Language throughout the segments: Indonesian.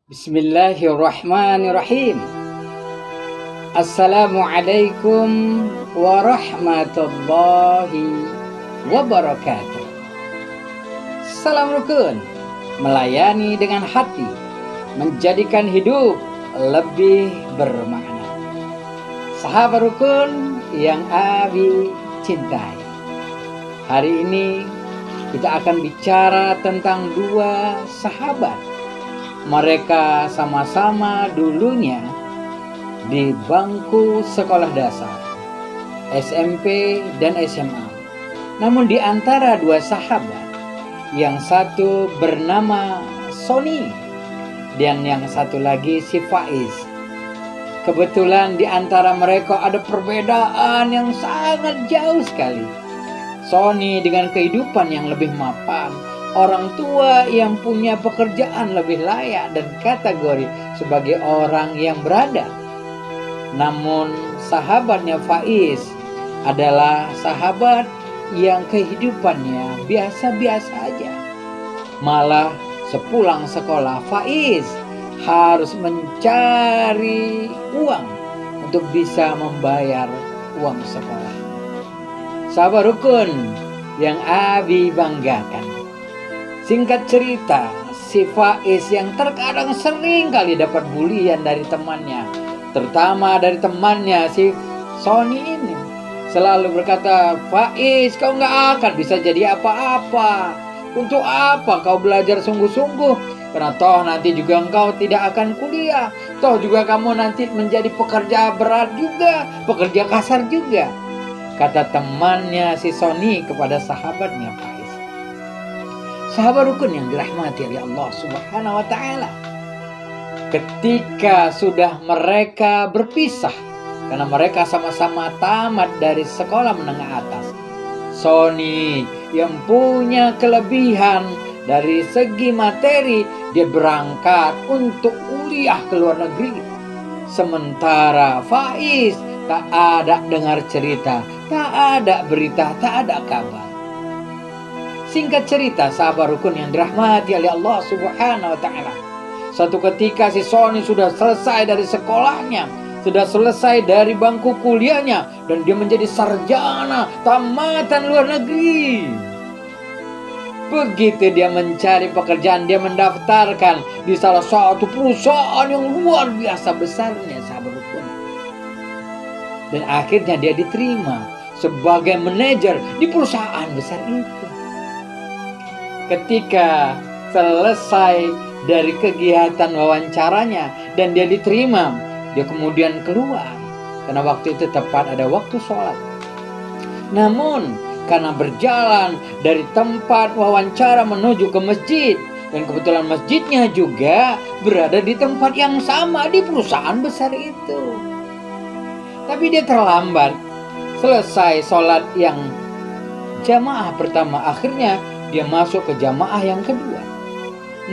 Bismillahirrahmanirrahim. Assalamualaikum warahmatullahi wabarakatuh. Salam rukun, melayani dengan hati, menjadikan hidup lebih bermakna. Sahabat rukun yang Abi cintai, hari ini kita akan bicara tentang dua sahabat. Mereka sama-sama dulunya di bangku sekolah dasar, SMP dan SMA. Namun di antara dua sahabat, yang satu bernama Sony dan yang satu lagi si Faiz. Kebetulan di antara mereka ada perbedaan yang sangat jauh sekali. Sony dengan kehidupan yang lebih mapan, orang tua yang punya pekerjaan lebih layak dan kategori sebagai orang yang berada. Namun sahabatnya Faiz adalah sahabat yang kehidupannya biasa-biasa aja. Malah sepulang sekolah Faiz harus mencari uang untuk bisa membayar uang sekolah. Sahabat rukun yang Abi banggakan, singkat cerita, si Faiz yang terkadang sering kali dapat bulian dari temannya, terutama dari temannya si Sony ini, selalu berkata, "Faiz, kau nggak akan bisa jadi apa-apa. Untuk apa kau belajar sungguh-sungguh? Karena toh nanti juga engkau tidak akan kuliah. Toh juga kamu nanti menjadi pekerja berat juga, pekerja kasar juga," kata temannya si Sony kepada sahabatnya Faiz. Sahabat rukun yang dirahmati oleh Allah Subhanahu wa Ta'ala, ketika sudah mereka berpisah karena mereka sama-sama tamat dari sekolah menengah atas, Sony yang punya kelebihan dari segi materi, dia berangkat untuk kuliah ke luar negeri. Sementara Faiz tak ada dengar cerita, tak ada berita, tak ada kabar. Singkat cerita, sahabat rukun yang dirahmati oleh Allah Subhanahu wa Ta'ala, suatu ketika si Sony sudah selesai dari sekolahnya, sudah selesai dari bangku kuliahnya, dan dia menjadi sarjana tamatan luar negeri. Begitu dia mencari pekerjaan, dia mendaftarkan di salah satu perusahaan yang luar biasa besarnya, sahabat rukun. Dan akhirnya dia diterima sebagai manajer di perusahaan besar itu. Ketika selesai dari kegiatan wawancaranya dan dia diterima, dia kemudian keluar karena waktu itu tepat ada waktu sholat. Namun karena berjalan dari tempat wawancara menuju ke masjid, dan kebetulan masjidnya juga berada di tempat yang sama di perusahaan besar itu, tapi dia terlambat selesai sholat yang jamaah pertama. Akhirnya dia masuk ke jamaah yang kedua.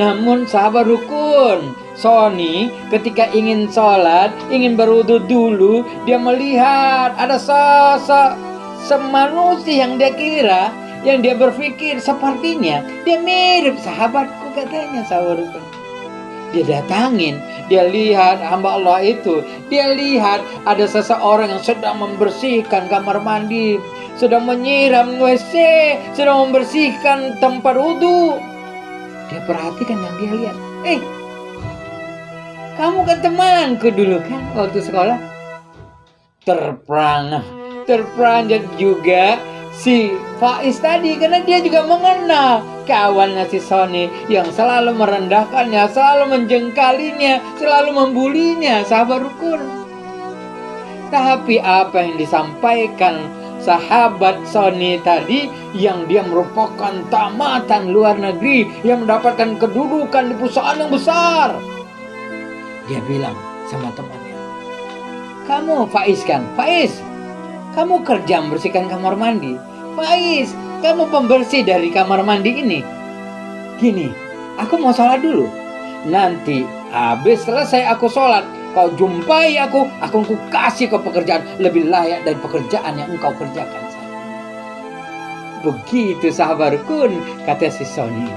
Namun sahabat rukun, Sony ketika ingin sholat, ingin berwudu dulu, dia melihat ada sosok semanusia yang dia kira, yang dia berpikir sepertinya dia mirip sahabatku, katanya, sahabat rukun. Dia datangin, dia lihat hamba Allah itu, dia lihat ada seseorang yang sedang membersihkan kamar mandi, sedang menyiram WC, sedang membersihkan tempat wudhu. Dia perhatikan dan dia lihat, kamu kan temanku dulu kan waktu sekolah. Terperanjat juga si Faiz tadi, karena dia juga mengenal kawannya si Sony yang selalu merendahkannya, selalu menjengkalinya, selalu membulinya, sahabat rukun. Tapi apa yang disampaikan sahabat Sony tadi, yang dia merupakan tamatan luar negeri, yang mendapatkan kedudukan di perusahaan yang besar, dia bilang sama temannya, "Kamu Faiz kan? Faiz, kamu kerja membersihkan kamar mandi. Faiz, kamu pembersih dari kamar mandi ini. Gini, aku mau sholat dulu. Nanti habis selesai aku sholat, kau jumpai aku kasih kau pekerjaan lebih layak dari pekerjaan yang engkau kerjakan." begitu sahabat rukun, kata si Sony.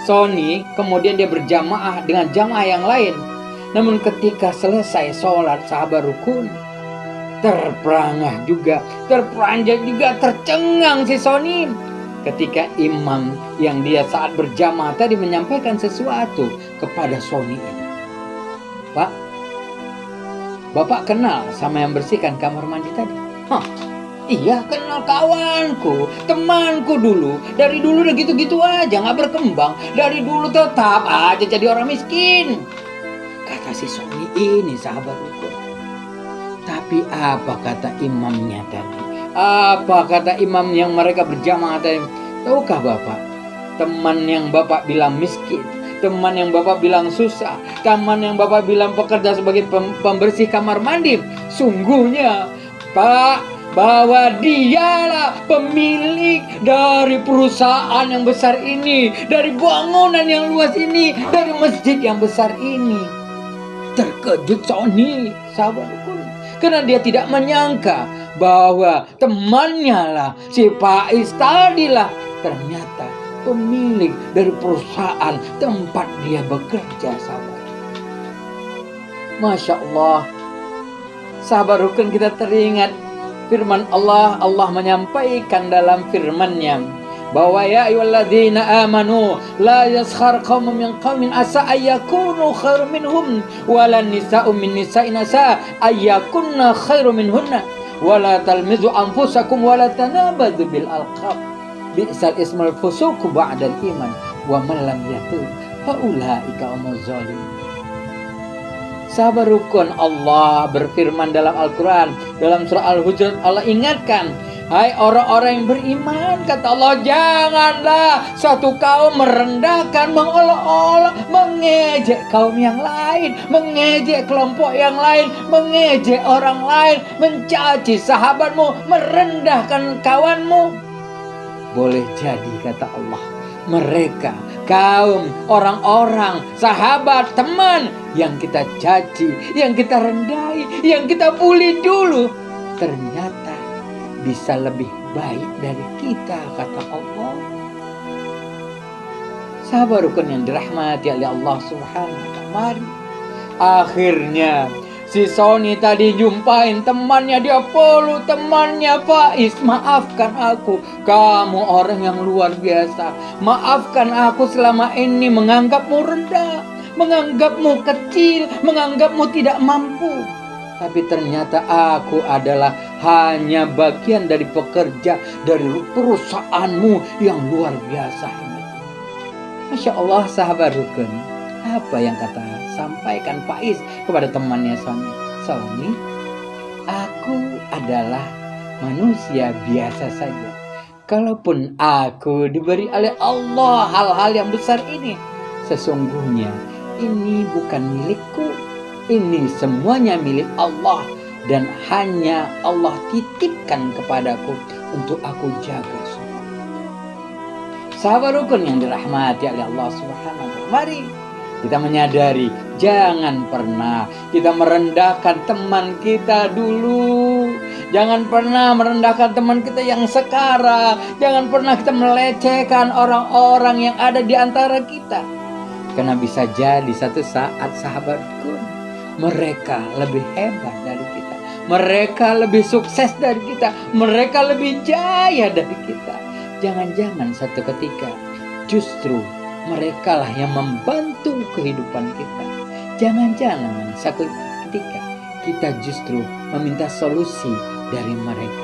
Sony kemudian dia berjamaah dengan jamaah yang lain. Namun ketika selesai sholat sahabat rukun, terperangah juga, terperanjat juga, tercengang si Sony. Ketika imam yang dia saat berjamaah tadi menyampaikan sesuatu kepada Sony ini. Pak, Bapak kenal sama yang bersihkan kamar mandi tadi? Hah? Iya, kenal, kawanku, temanku dulu. Dari dulu udah gitu-gitu aja, gak berkembang. Dari dulu tetap aja jadi orang miskin, kata si Sony ini sahabat rukun. Tapi apa kata imamnya tadi? Apa kata imam yang mereka berjamaah tadi? Tahukah Bapak, teman yang Bapak bilang miskin, teman yang Bapak bilang susah, teman yang Bapak bilang pekerja sebagai pembersih kamar mandi, sungguhnya Pak, bahwa dialah pemilik dari perusahaan yang besar ini, dari bangunan yang luas ini, dari masjid yang besar ini. Terkejut Sony, sahabat rukun, karena dia tidak menyangka bahwa temannya lah, si Faiz tadilah ternyata pemilik dari perusahaan tempat dia bekerja, sahabat. Masya Allah, sahabat rukun, kita teringat firman Allah. Allah menyampaikan dalam firman-Nya bahwa ya ayyuhalladzina amanu la yaskhar qaumun min qaumin asa ayyakunu khairum minhum wala nisa'un min nisa'in asa ayyakunna khairum minhunna wala talmizu anfusakum wala tanabadzu bil alqab bi'sal ismul fusuq ba'dal iman wa man lam yatub fa ulaika humuz zalimun. Sahabat rukun, Allah berfirman dalam Al-Quran, dalam surah Al-Hujurat, Allah ingatkan, hai orang-orang yang beriman, kata Allah, janganlah satu kaum merendahkan, mengolok-olok, mengejek kaum yang lain, mengejek kelompok yang lain, mengejek orang lain, mencaci sahabatmu, merendahkan kawanmu. Boleh jadi, kata Allah, mereka, kaum, orang-orang, sahabat, teman yang kita caci, yang kita rendahi, yang kita bully dulu, ternyata bisa lebih baik dari kita, kata Allah. Sahabat rukun yang dirahmati oleh Allah Subhanahu wa ta'ala, mari akhirnya si Sony tadi jumpain temannya, dia follow temannya, Faiz, maafkan aku, kamu orang yang luar biasa, maafkan aku selama ini menganggapmu rendah, menganggapmu kecil, menganggapmu tidak mampu. Tapi ternyata aku adalah hanya bagian dari pekerja dari perusahaanmu yang luar biasa. Masya Allah, sahabat rukun, apa yang kata sampaikan Faiz kepada temannya Sony? Sony, aku adalah manusia biasa saja. Kalaupun aku diberi oleh Allah hal-hal yang besar ini, sesungguhnya ini bukan milikku. Ini semuanya milik Allah dan hanya Allah titipkan kepadaku untuk aku jaga semua. Sahabat rukun yang dirahmati oleh Allah Subhanahu wa ta'ala, mari kita menyadari, jangan pernah kita merendahkan teman kita dulu. Jangan pernah merendahkan teman kita yang sekarang. Jangan pernah kita melecehkan orang-orang yang ada di antara kita. Karena bisa jadi satu saat, sahabatku, mereka lebih hebat dari kita. Mereka lebih sukses dari kita. Mereka lebih jaya dari kita. Jangan-jangan satu ketika justru mereka lah yang membantu kehidupan kita. Jangan-jangan satu ketika kita justru meminta solusi dari mereka.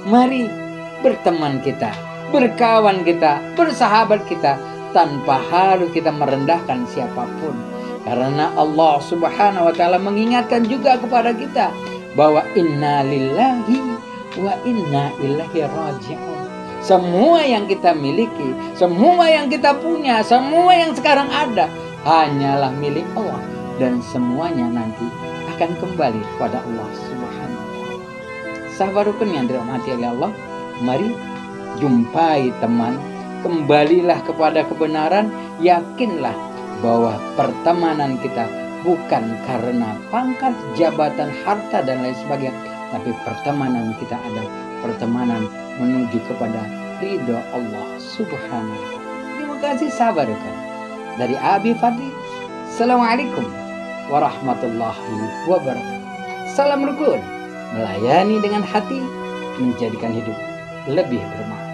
Mari berteman kita, berkawan kita, bersahabat kita, tanpa harus kita merendahkan siapapun. Karena Allah Subhanahu wa ta'ala mengingatkan juga kepada kita bahwa inna lillahi wa inna ilaihi raji'un. Semua yang kita miliki, semua yang kita punya, semua yang sekarang ada hanyalah milik Allah, dan semuanya nanti akan kembali kepada Allah Subhanahu wa ta'ala. Sahabat rukun yang dirahmati oleh Allah, mari jumpai teman, kembalilah kepada kebenaran, yakinlah bahwa pertemanan kita bukan karena pangkat, jabatan, harta, dan lain sebagainya, tapi pertemanan kita adalah pertemanan menuju kepada ridho Allah Subhanahu wa Ta'ala. Terima kasih sahabat rukun. Dari Abi Fadli, Assalamualaikum warahmatullahi wabarakatuh. Salam rukun, melayani dengan hati, menjadikan hidup lebih bermakna.